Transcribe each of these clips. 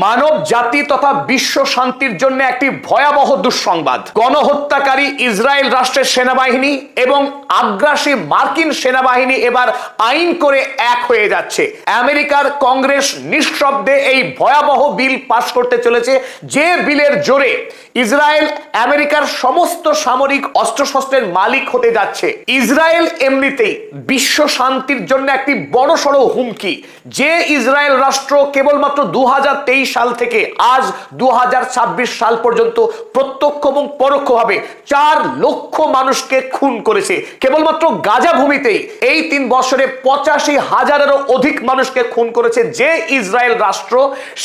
মানব জাতি তথা বিশ্ব শান্তির জন্য একটি ভয়াবহ দুঃসংবাদ। গণহত্যাকারী ইসরায়েল রাষ্ট্রের সেনাবাহিনী এবং আগ্রাসী মার্কিন সেনাবাহিনী এবার আইন করে এক হয়ে যাচ্ছে। আমেরিকার কংগ্রেস নিঃশব্দে এই ভয়াবহ বিল পাস করতে চলেছে, যে বিলের জোরে ইসরায়েল আমেরিকার সমস্ত সামরিক অস্ত্রশস্ত্রের মালিক হতে যাচ্ছে। ইসরায়েল এমনিতেই বিশ্ব শান্তির জন্য একটি বড়সড় হুমকি। যে ইসরায়েল রাষ্ট্র কেবলমাত্র 2023 সাল থেকে আজ 2026 সাল পর্যন্ত প্রত্যক্ষ এবং পরোক্ষভাবে 4 লক্ষ মানুষকে খুন করেছে। কেবলমাত্র গাজা ভূমিতেই এই 3 বছরে 85,000-এরও অধিক মানুষকে খুন করেছে যে ইসরায়েল রাষ্ট্র,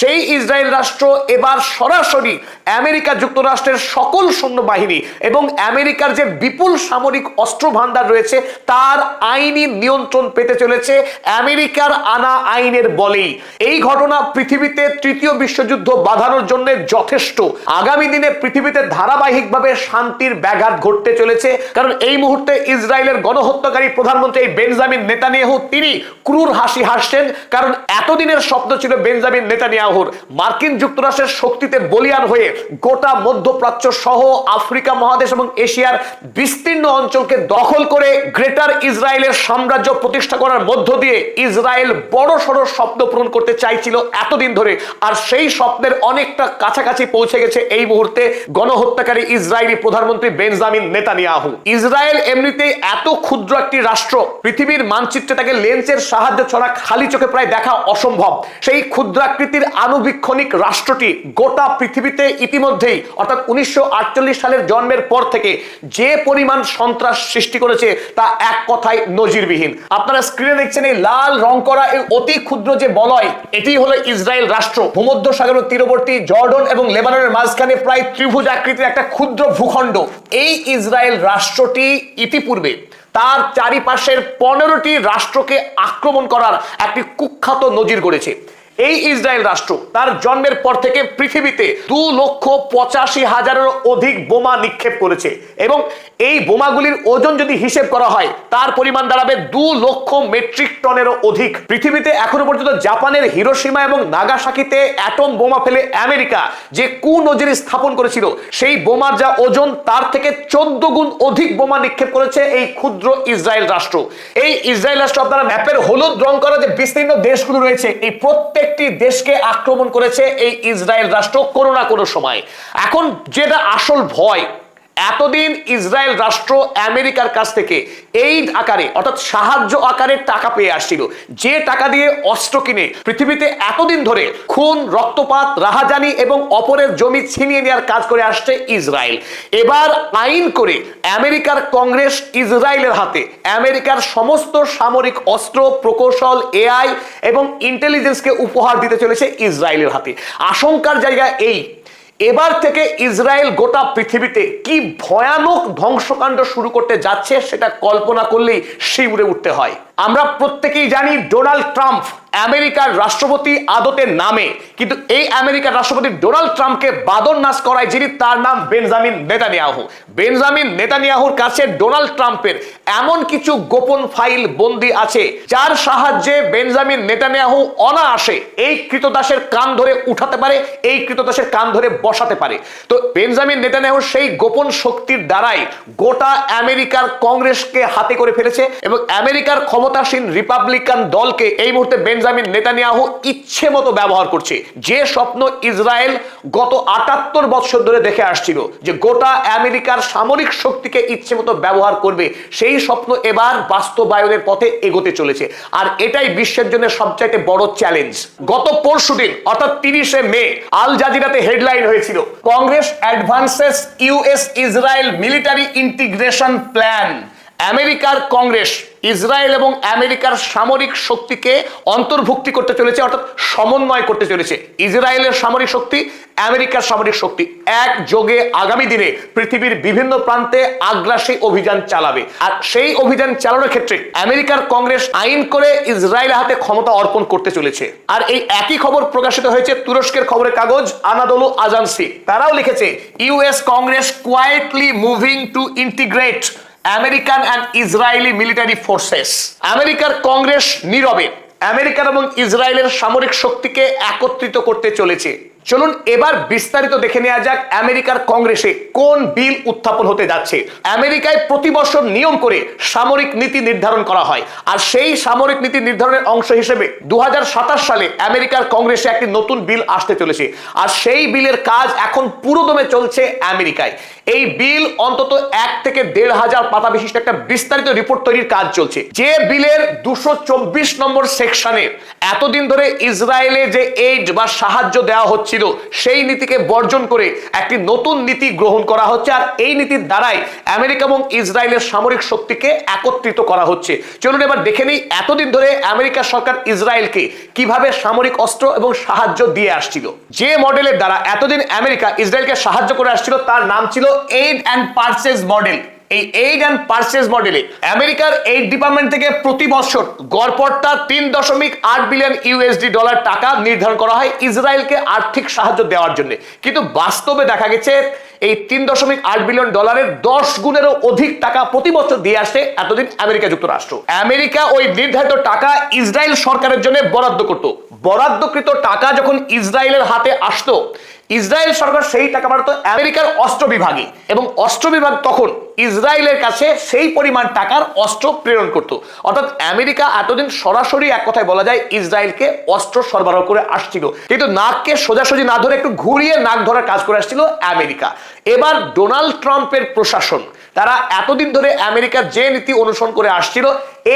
সেই ইসরায়েল রাষ্ট্র এবার সরাসরি আমেরিকা যুক্তরাষ্ট্রের সকল সৈন্যবাহিনী এবং আমেরিকার যে বিপুল সামরিক অস্ত্র ভান্ডার রয়েছে তার আইনি নিয়ন্ত্রণ পেতে চলেছে আমেরিকার আনা আইনের বলেই। এই ঘটনা পৃথিবীতে তৃতীয় বিশ্বযুদ্ধ বাঁধানোর জন্য যথেষ্ট। আগামী দিনে পৃথিবীতে ধারাবাহিকভাবে শান্তির ব্যাঘাত ঘটতে চলেছে, কারণ এই মুহূর্তে ইসরায়েলের গণহত্যাকারী প্রধানমন্ত্রী বেঞ্জামিন নেতানিয়াহু তিনি ক্রুর হাসি হাসছেন, কারণ এতদিনের স্বপ্ন ছিল বেঞ্জামিন নেতানিয়াহুর মার্কিন যুক্তরাষ্ট্রের শক্তিতে বলিয়ান হয়ে গোটা মধ্যপ্রাচ্য সহ আফ্রিকা মহাদেশ এবং এশিয়ার বিস্তীর্ণ অঞ্চলকে দখল করে গ্রেটার ইসরায়েলের সাম্রাজ্য প্রতিষ্ঠা করার মধ্য দিয়ে ইসরায়েল বড় সড় স্বপ্ন পূরণ করতে চাইছিল এতদিন ধরে। আর সেই স্বপ্নের অনেকটা কাছাকাছি পৌঁছে গেছে এই মুহূর্তে গণহত্যাকারী ইসরায়েলি প্রধানমন্ত্রী বেঞ্জামিন নেতানিয়াহু। ইসরায়েল এমনিতেই এত ক্ষুদ্র একটি রাষ্ট্র, পৃথিবীর মানচিত্রে তাকে লেন্সের সাহায্য ছাড়া খালি চোখে প্রায় দেখা অসম্ভব। সেই ক্ষুদ্রাকৃতির আণুবীক্ষণিক রাষ্ট্রটি গোটা পৃথিবীতে ইতিমধ্যেই অর্থাৎ 1948 সালের জন্মের পর থেকে যে পরিমাণ সন্ত্রাস সৃষ্টি করেছে তা এক কথায় নজিরবিহীন। আপনারা স্ক্রিনে দেখছেন এই লাল রং করা এই অতি ক্ষুদ্র যে বলয়, এটি হলো ইসরায়েল রাষ্ট্র। ভূমধ্য সাগরের তীরবর্তী জর্ডন এবং লেবাননের মাঝখানে প্রায় ত্রিভুজ আকৃতির একটা ক্ষুদ্র ভূখণ্ড। এই ইসরায়েল রাষ্ট্রটি ইতিপূর্বে তার চারিপাশের 15টি রাষ্ট্রকে আক্রমণ করার একটি কুখ্যাত নজির গড়েছে। এই ইসরায়েল রাষ্ট্র তার জন্মের পর থেকে পৃথিবীতে 2,85,000-এরও অধিক বোমা নিক্ষেপ করেছে এবং এই বোমাগুলির ওজন যদি হিসেব করা হয় তার পরিমাণ দাঁড়াবে 2 লক্ষ মেট্রিক টনেরও অধিক। পৃথিবীতে এখনো পর্যন্ত জাপানের হিরোশিমা এবং নাগাসাকিতে অ্যাটম বোমা ফেলে আমেরিকা যে কুনজির স্থাপন করেছিল, সেই বোমার যা ওজন তার থেকে 14 গুণ অধিক বোমা নিক্ষেপ করেছে এই ক্ষুদ্র ইসরায়েল রাষ্ট্র। এই ইসরায়েল রাষ্ট্র আপনারা ম্যাপের হলুদ রং করা যে বিস্তীর্ণ দেশগুলো রয়েছে, এই প্রত্যেকটি দেশকে আক্রমণ করেছে এই ইসরায়েল রাষ্ট্র কোনো না কোনো সময়। এখন যেটা আসল ভয়, এতদিন ইসরায়েল রাষ্ট্র আমেরিকার কাছ থেকে এইড আকারে অর্থাৎ সাহায্য আকারে টাকা পেয়ে আসছিল, যে টাকা দিয়ে অস্ত্র কিনে পৃথিবীতে এতদিন ধরে খুন, রক্তপাত, রাহাজানি এবং অপরের জমি ছিনিয়ে নেওয়ার কাজ করে আসছে ইসরায়েল। এবার আইন করে আমেরিকার কংগ্রেস ইসরায়েলের হাতে আমেরিকার সমস্ত সামরিক অস্ত্র, প্রকৌশল, এআই এবং ইন্টেলিজেন্সকে উপহার দিতে চলেছে ইসরায়েলের হাতে। আশঙ্কার জায়গা এই, এবার থেকে ইসরায়েল গোটা পৃথিবীতে কি ভয়ানক ধ্বংসকাণ্ড শুরু করতে যাচ্ছে সেটা কল্পনা করলেই শিউরে উঠতে হয়। আমরা প্রত্যেকেই জানি ডোনাল্ড ট্রাম্প আমেরিকার রাষ্ট্রপতি আদতে নামে, কিন্তু এই আমেরিকার রাষ্ট্রপতি ডোনাল্ড ট্রাম্পকে বাদর নাশ করায় যিনি, তার নাম বেঞ্জামিন নেতানিয়াহু। বেঞ্জামিন নেতানিয়াহুর কাছে ডোনাল্ড ট্রাম্পের এমন কিছু গোপন ফাইল বন্দী আছে যার সাহায্যে বেঞ্জামিন নেতানিয়াহু অনায়াসে এই কৃতদাসের কান ধরে উঠাতে পারে, এই কৃতদাসের কান ধরে বসাতে পারে। তো বেঞ্জামিন নেতানিয়াহু সেই গোপন শক্তির দ্বারাই গোটা আমেরিকার কংগ্রেসকে হাতে করে ফেলেছে এবং আমেরিকার ক্ষমতাসীন রিপাবলিকান দলকে এই মুহূর্তে বেঞ্জামিন নেতানিয়াহু ইচ্ছে মতো ব্যবহার করছে। যে স্বপ্ন ইসরায়েল গত 78 বছর ধরে দেখে আসছিল যে গোটা আমেরিকার সামরিক শক্তিকে ইচ্ছে মতো ব্যবহার করবে, সেই স্বপ্ন এবার বাস্তবায়নের পথে এগোতে চলেছে। আর এটাই বিশ্বের জন্য সবচাইতে বড় চ্যালেঞ্জ। গত পরশুদিন অর্থাৎ 30শে মে আল জাজিরাতে হেডলাইন হয়েছিল, Congress advances US Israel military integration plan. আমেরিকার কংগ্রেস ইসরায়েল এবং আমেরিকার সামরিক শক্তিকে অন্তর্ভুক্তি করতে চলেছে, অর্থাৎ সমন্বয় করতে চলেছে। ইসরায়েলের সামরিক শক্তি, আমেরিকার সামরিক শক্তি একযোগে আগামী দিনে পৃথিবীর বিভিন্ন প্রান্তে আগ্রাসী অভিযান চালাবে। আর সেই অভিযান চালানোর ক্ষেত্রে আমেরিকার কংগ্রেস আইন করে ইসরায়েলের হাতে ক্ষমতা অর্পণ করতে চলেছে। আর এই একই খবর প্রকাশিত হয়েছে তুরস্কের খবরের কাগজ আনাদোলু আজান্সি। তারাও লিখেছে, US Congress quietly moving to integrate American and Israeli military forces. আমেরিকার কংগ্রেস নীরবে আমেরিকার এবং ইসরায়েলের সামরিক শক্তিকে একত্রিত করতে চলেছে। চলুন এবার বিস্তারিত দেখে নেওয়া যাক আমেরিকার কংগ্রেসে কোন বিল উত্থাপন হতে যাচ্ছে। আমেরিকায় প্রতি বছর নিয়ম করে সামরিক নীতি নির্ধারণ করা হয়, আর সেই সামরিক নীতি নির্ধারণের অংশ হিসেবে 2027 সালে আমেরিকার কংগ্রেসে একটি নতুন বিল আসতে চলেছে, আর সেই বিলের কাজ এখন পুরোদমে চলছে আমেরিকায়। এই বিল অন্তত 1 থেকে 1,500 পাতা বিশিষ্ট একটা বিস্তারিত রিপোর্ট তৈরির কাজ চলছে। যে বিলের 224 নম্বর সেকশনে এতদিন ধরে ইসরায়েলে যে এইড বা সাহায্য দেওয়া হচ্ছিল সেই নীতিকে বর্জন করে একটি নতুন নীতি গ্রহণ করা হচ্ছে, আর এই নীতির দ্বারাই আমেরিকা এবং ইসরায়েলের সামরিক শক্তিকে একত্রিত করা হচ্ছে। চলুন এবার দেখে নিই এতদিন ধরে আমেরিকা সরকার ইসরায়েলকে কিভাবে সামরিক অস্ত্র এবং সাহায্য দিয়ে আসছিল। যে মডেলের দ্বারা এতদিন আমেরিকা ইসরায়েলকে সাহায্য করে আসছিল তার নাম ছিল এইড অ্যান্ড পারচেজ মডেল। এই এইড অ্যান্ড পারচেজ মডেলে আমেরিকার এইড ডিপার্টমেন্ট থেকে প্রতি বছর গড়পড়তা 3.8 বিলিয়ন ইউএসডি ডলার টাকা নির্ধারণ করা হয় ইসরায়েলকে আর্থিক সাহায্য দেওয়ার জন্য, কিন্তু বাস্তবে দেখা গেছে এই 3.8 বিলিয়ন ডলারের 10 গুণেরও অধিক টাকা প্রতি বছর দিয়ে আসে এতদিন আমেরিকা যুক্তরাষ্ট্র। আমেরিকা ওই নির্ধারিত টাকা ইসরায়েল সরকারের জন্য বরাদ্দ করত। বরাদ্দকৃত টাকা যখন ইসরায়েলের হাতে আসতো, ইসরায়েল সরকার সেই টাকা পাঠাতো আমেরিকার অস্ত্র বিভাগে, এবং অস্ত্র বিভাগ তখন ইসরায়েলের কাছে সেই পরিমাণ টাকার অস্ত্র প্রেরণ করত। অর্থাৎ আমেরিকা এতদিন সরাসরি এক কথায় বলা যায় ইসরায়েলকে অস্ত্র সরবরাহ করে আসছিল, কিন্তু নাককে সোজাসুজি না ধরে একটু ঘুরিয়ে নাক ধরার কাজ করে আসছিল আমেরিকা। এবার ডোনাল্ড ট্রাম্পের প্রশাসন তারা এতদিন ধরে আমেরিকার যে নীতি অনুসরণ করে আসছিল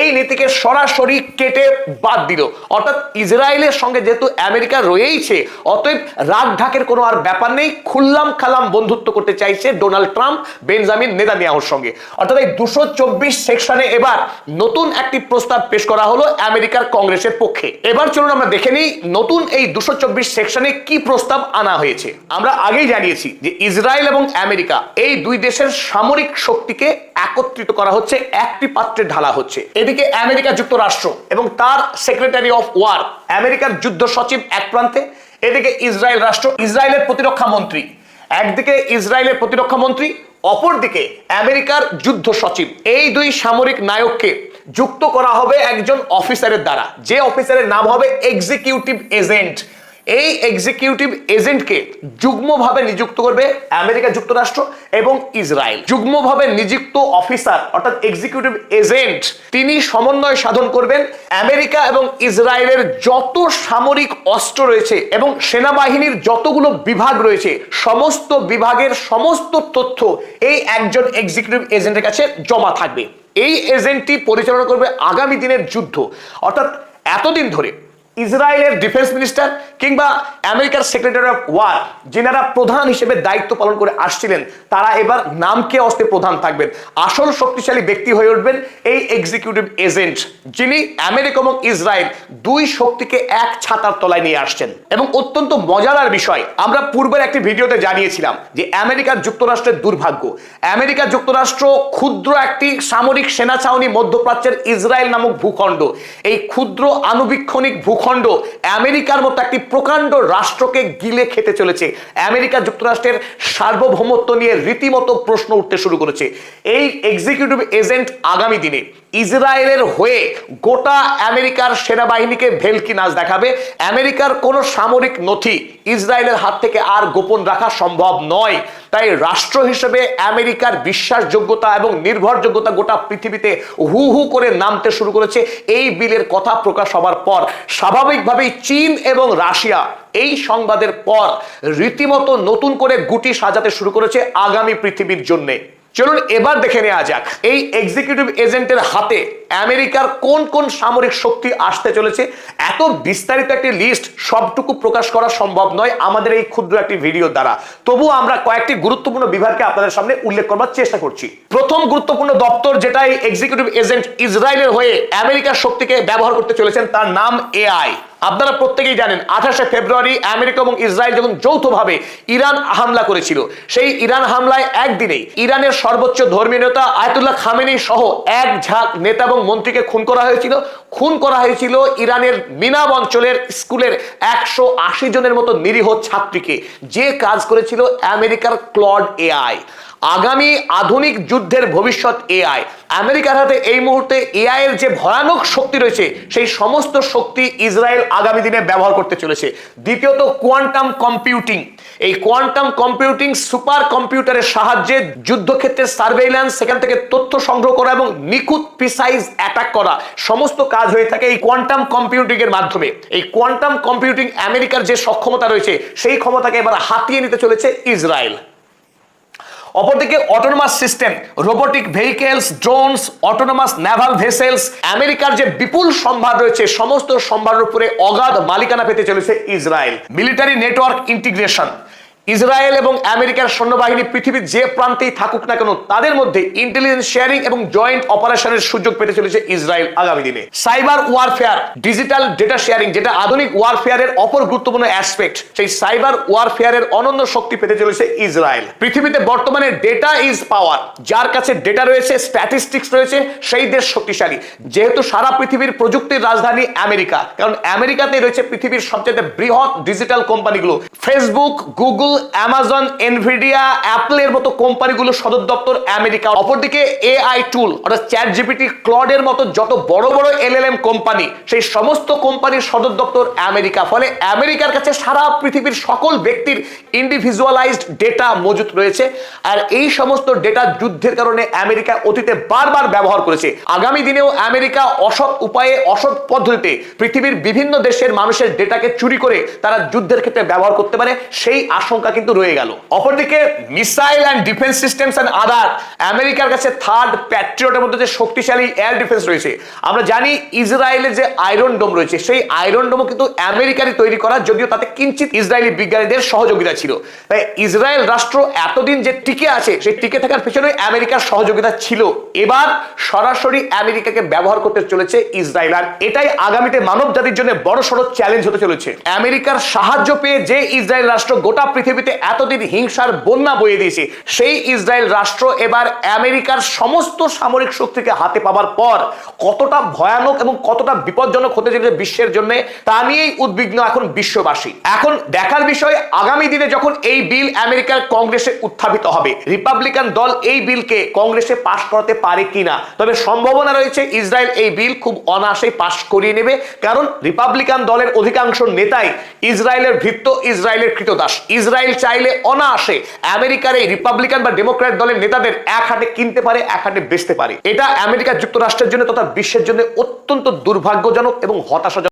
এই নীতিকে সরাসরি কেটে বাদ দিল। অর্থাৎ ইসরায়েলের সঙ্গে যেহেতু আমেরিকা রয়েইছে, অতএব রাগ ঢাকের কোনো আর ব্যাপার নেই, খুল্লাম খালাম বন্ধুত্ব করতে চাইছে ডোনাল্ড ট্রাম্প বেঞ্জামিন নেতানিয়াহুর সঙ্গে। অর্থাৎ এই 224 সেকশনে এবার নতুন একটি প্রস্তাব পেশ করা হলো আমেরিকার কংগ্রেসের পক্ষে। এবার চলুন আমরা দেখে নিই নতুন এই 224 সেকশনে কি প্রস্তাব আনা হয়েছে। আমরা আগেই জানিয়েছি যে ইসরায়েল এবং আমেরিকা এই দুই দেশের সামরিক শক্তিকে একত্রিত করা হচ্ছে, একটি পাত্রে ঢালা হচ্ছে। এদিকে আমেরিকা যুক্তরাষ্ট্র এবং তার সেক্রেটারি অফ ওয়ার আমেরিকার যুদ্ধ সচিব এক প্রান্তে, এদিকে ইসরায়েল রাষ্ট্র, ইসরায়েলের প্রতিরক্ষা মন্ত্রী, একদিকে ইসরায়েলের প্রতিরক্ষা মন্ত্রী, অপরদিকে আমেরিকার যুদ্ধ সচিব। এই দুই সামরিক নায়ককে যুক্ত করা হবে একজন অফিসারের দ্বারা, যে অফিসারের নাম হবে এক্সিকিউটিভ এজেন্ট। এই এক্সিকিউটিভ এজেন্টকে যুগ্মভাবে নিযুক্ত করবে আমেরিকা যুক্তরাষ্ট্র এবং ইসরায়েল। যুগ্মভাবে নিযুক্ত অফিসার অর্থাৎ এক্সিকিউটিভ এজেন্ট তিনি সমন্বয় সাধন করবেন আমেরিকা এবং ইসরায়েলের যত সামরিক অস্ত্র রয়েছে এবং সেনাবাহিনীর যতগুলো বিভাগ রয়েছে সমস্ত বিভাগের সমস্ত তথ্য এই একজন এক্সিকিউটিভ এজেন্টের কাছে জমা থাকবে। এই এজেন্টটি পরিচালনা করবে আগামী দিনের যুদ্ধ। অর্থাৎ এতদিন ধরে ইসরায়েলের ডিফেন্স মিনিস্টার কিংবা আমেরিকার সেক্রেটারি অফ ওয়ার যিনারা প্রধান হিসেবে দায়িত্ব পালন করে আসছিলেন, তারা এবার নামকে অস্তে প্রধান থাকবেন। আসল শক্তিশালী ব্যক্তি হয়ে উঠবেন এই এক্সিকিউটিভ এজেন্ট, যিনি আমেরিকা এবং ইসরায়েল দুই শক্তিকে এক ছাতার তলায় নিয়ে আসছেন। এবং অত্যন্ত মজাদার বিষয়, আমরা পূর্বের একটি ভিডিওতে জানিয়েছিলাম যে আমেরিকা যুক্তরাষ্ট্রের দুর্ভাগ্য, আমেরিকা যুক্তরাষ্ট্র ক্ষুদ্র একটি সামরিক সেনা ছাউনি মধ্যপ্রাচ্যের ইসরায়েল নামক ভূখণ্ড, এই ক্ষুদ্র আণুবীক্ষণিক ভূখণ্ড আমেরিকার মতো একটি প্রকাণ্ড রাষ্ট্রকে গিলে খেতে চলেছে। আমেরিকা যুক্তরাষ্ট্রের সার্বভৌমত্ব নিয়ে রীতিমতো প্রশ্ন উঠতে শুরু করেছে। এই এক্সিকিউটিভ এজেন্ট আগামী দিনে ইসরায়েলের হয়ে গোটা আমেরিকার সেনাবাহিনীকে ভেলকি নাচ দেখাবে। আমেরিকার কোনো সামরিক নথি ইসরায়েলের হাত থেকে আর গোপন রাখা সম্ভব নয়। তাই রাষ্ট্র হিসেবে আমেরিকার বিশ্বাসযোগ্যতা এবং নির্ভরযোগ্যতা গোটা পৃথিবীতে হু হু করে নামতে শুরু করেছে এই বিলের কথা প্রকাশ হবার পর। স্বাভাবিকভাবেই চীন এবং রাশিয়া এই সংবাদের পর রীতিমতো নতুন করে গুটি সাজাতে শুরু করেছে আগামী পৃথিবীর জন্য। চলুন এবার দেখে নেওয়া যাক এই এক্সিকিউটিভ এজেন্টের হাতে আমেরিকার কোন কোন সামরিক শক্তি আসতে চলেছে। এত বিস্তারিত একটি লিস্ট সবটুকু প্রকাশ করা সম্ভব নয় আমাদের এই ক্ষুদ্র একটি ভিডিও দ্বারা, তবু আমরা কয়েকটি গুরুত্বপূর্ণ বিভাগকে আপনাদের সামনে উল্লেখ করবার চেষ্টা করছি। প্রথম গুরুত্বপূর্ণ দপ্তর যেটা এই এক্সিকিউটিভ এজেন্ট ইসরায়েলের হয়ে আমেরিকার শক্তিকে ব্যবহার করতে চলেছেন তার নাম এআই। আপনারা প্রত্যেকেই জানেন 28শে ফেব্রুয়ারি আমেরিকা এবং ইসরায়েল যখন যৌথভাবে ইরান হামলা করেছিল, সেই ইরান হামলায় একদিনেই ইরানের সর্বোচ্চ ধর্মীয় নেতা আয়াতুল্লাহ খামেনি সহ এক ঝাঁক নেতা এবং মন্ত্রীকে খুন করা হয়েছিল। খুন করা হয়েছিল ইরানের মিনাব অঞ্চলের স্কুলের 180 জনের মতো নিরীহ ছাত্রীকে, যে কাজ করেছিল আমেরিকার ক্লড এআই। আগামী আধুনিক যুদ্ধের ভবিষ্যৎ এআই। আমেরিকার হাতে এই মুহূর্তে এআই এর যে ভয়ানক শক্তি রয়েছে সেই সমস্ত শক্তি ইসরায়েল আগামী দিনে ব্যবহার করতে চলেছে। দ্বিতীয়ত কোয়ান্টাম কম্পিউটিং। এই কোয়ান্টাম কম্পিউটিং সুপার কম্পিউটারের সাহায্যে যুদ্ধক্ষেত্রে সার্ভেইল্যান্স, সেখান থেকে তথ্য সংগ্রহ করা এবং নিখুঁত প্রিসাইজ অ্যাটাক করা সমস্ত কাজ হয়ে থাকে এই কোয়ান্টাম কম্পিউটিং এর মাধ্যমে। এই কোয়ান্টাম কম্পিউটিং আমেরিকার যে সক্ষমতা রয়েছে সেই ক্ষমতাকে এবার হাতিয়ে নিতে চলেছে ইসরায়েল। অপরদিকে autonomous system, robotic vehicles, drones, autonomous Naval vessels, আমেরিকার যে বিপুল সম্ভার রয়েছে সমস্ত সম্ভারের উপরে অগাধ মালিকানা পেতে চলেছে Israel. Military network integration, Israel এবং আমেরিকার সৈন্যবাহিনী পৃথিবীর যে প্রান্তেই থাকুক না কেন তাদের মধ্যে ইন্টেলিজেন্স শেয়ারিং এবং জয়েন্ট অপারেশনের সুযোগ পেতে চলেছে ইসরায়েল আগামী দিনে। Cyber warfare, digital data sharing, যেটা আধুনিক ওয়ারফেয়ারের অপর গুরুত্বপূর্ণ অ্যাসপেক্ট, সেই সাইবার ওয়ারফেয়ারের অনন্য শক্তি পেতে চলেছে ইসরায়েল। পৃথিবীতে বর্তমানে ডেটা ইজ পাওয়ার, যার কাছে ডেটা রয়েছে, স্ট্যাটিস্টিক্স রয়েছে, সেই দেশ শক্তিশালী। যেহেতু সারা পৃথিবীর প্রযুক্তির রাজধানী আমেরিকা, কারণ আমেরিকাতে রয়েছে পৃথিবীর সবচেয়ে বৃহৎ ডিজিটাল কোম্পানিগুলো, ফেসবুক, গুগল, অ্যামাজন, এনভিডিয়া, অ্যাপলের মতো কোম্পানিগুলো সদর দপ্তর আমেরিকা। অপরদিকে এআই টুল অর্থাৎ চ্যাট জিপিটি, ক্লডের মতো যত বড় বড় এলএলএম কোম্পানি, সেই সমস্ত কোম্পানির সদর দপ্তর আমেরিকা। ফলে আমেরিকার কাছে সারা পৃথিবীর সকল ব্যক্তির ইন্ডিভিজুয়ালাইজড ডেটা মজুত রয়েছে। আর এই সমস্ত ডেটা যুদ্ধের কারণে আমেরিকা অতীতে বারবার ব্যবহার করেছে। আগামী দিনেও আমেরিকা অসৎ উপায়ে, অসৎ পদ্ধতিতে পৃথিবীর বিভিন্ন দেশের মানুষের ডেটাকে চুরি করে তারা যুদ্ধের ক্ষেত্রে ব্যবহার করতে পারে, সেই আশঙ্কা কিন্তু রয়ে গেল। অপরদিকে missile and defence systems and other, আমেরিকার কাছে থার্ড প্যাট্রিয়টের মধ্যে যে শক্তিশালী এয়ার ডিফেন্স রয়েছে। আমরা জানি ইসরায়েলের যে আয়রন ডোম রয়েছে সেই আয়রন ডোমও কিন্তু আমেরিকারই তৈরি করা, যদিও তাতে কিঞ্চিত ইসরায়েলি বিজ্ঞানীদের সহযোগিতা ছিল। তাই ইসরায়েল রাষ্ট্র এতদিন যে টিকে আছে সেই টিকে থাকার পেছনে আমেরিকার সহযোগিতা ছিল। এবার সরাসরি আমেরিকাকে ব্যবহার করতে চলেছে ইসরায়েল, আর এটাই আগামীতে মানব জাতির জন্য বড়সড় চ্যালেঞ্জ হতে চলেছে। আমেরিকার সাহায্য পেয়ে যে ইসরায়েল রাষ্ট্র গোটা পৃথিবীতে এতদিন হিংসার বন্যা বয়ে দিয়েছে, সেই ইসরায়েল রাষ্ট্র এবার আমেরিকার সমস্ত সামরিক শক্তিকে হাতে পাওয়ার পর কতটা ভয়ানক এবং কতটা বিপজ্জনক হতে চলেছে বিশ্বের জন্য, তা নিয়েই উদ্বিগ্ন এখন বিশ্ববাসী। এখন দেখার বিষয় আগামী দিনে যখন এই বিল আমেরিকার কংগ্রেসে উত্থাপিত হবে, রিপাবলিকান দল এই বিলকে কংগ্রেসে পাশ করাতে পারে কিনা। তবে সম্ভাবনা রয়েছে ইসরায়েল এই বিল খুব অনায়াসেই পাশ করিয়ে নেবে, কারণ রিপাবলিকান দলের অধিকাংশ নেতাই ইসরায়েলের ভৃত্য, ইসরায়েলের কৃতদাস। ইসরায়েল চাইলে অনায়াসে আমেরিকার এই রিপাবলিকান বা ডেমোক্র্যাট দলের নেতাদের এক হাতে কিনতে পারে, এক হাতে বেচতে পারে। এটা আমেরিকা যুক্তরাষ্ট্রের জন্য তথা বিশ্বের জন্য অত্যন্ত দুর্ভাগ্যজনক এবং হতাশাজনক।